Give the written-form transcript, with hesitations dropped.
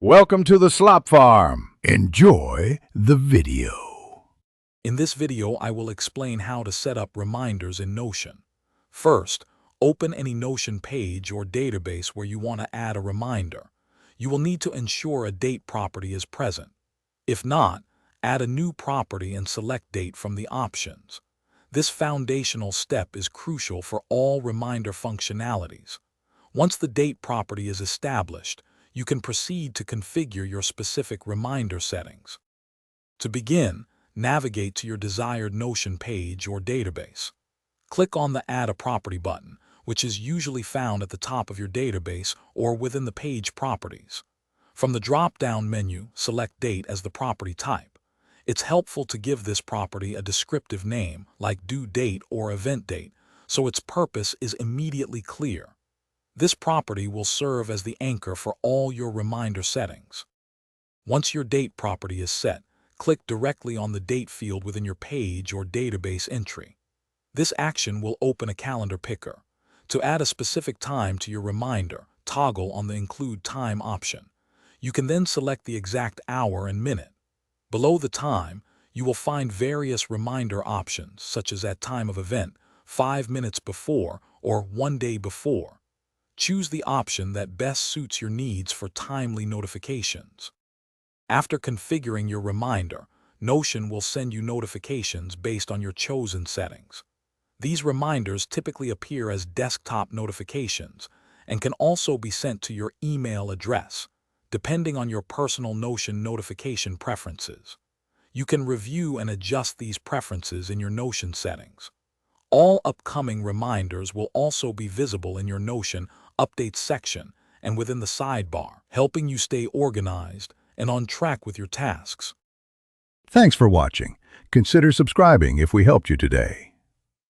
Welcome to the Slop Farm. Enjoy the video. In this video, I will explain how to set up reminders in Notion. First, open any Notion page or database where you want to add a reminder. You will need to ensure a date property is present. If not, add a new property and select date from the options. This foundational step is crucial for all reminder functionalities. Once the date property is established, you can proceed to configure your specific reminder settings. To begin, navigate to your desired Notion page or database. Click on the Add a Property button, which is usually found at the top of your database or within the page properties. From the drop-down menu, select Date as the property type. It's helpful to give this property a descriptive name, like Due Date or Event Date, so its purpose is immediately clear. This property will serve as the anchor for all your reminder settings. Once your date property is set, click directly on the date field within your page or database entry. This action will open a calendar picker. To add a specific time to your reminder, toggle on the Include Time option. You can then select the exact hour and minute. Below the time, you will find various reminder options, such as at time of event, 5 minutes before, or 1 day before. Choose the option that best suits your needs for timely notifications. After configuring your reminder, Notion will send you notifications based on your chosen settings. These reminders typically appear as desktop notifications and can also be sent to your email address, depending on your personal Notion notification preferences. You can review and adjust these preferences in your Notion settings. All upcoming reminders will also be visible in your Notion Updates section and within the sidebar, helping you stay organized and on track with your tasks. Thanks for watching. Consider subscribing if we helped you today.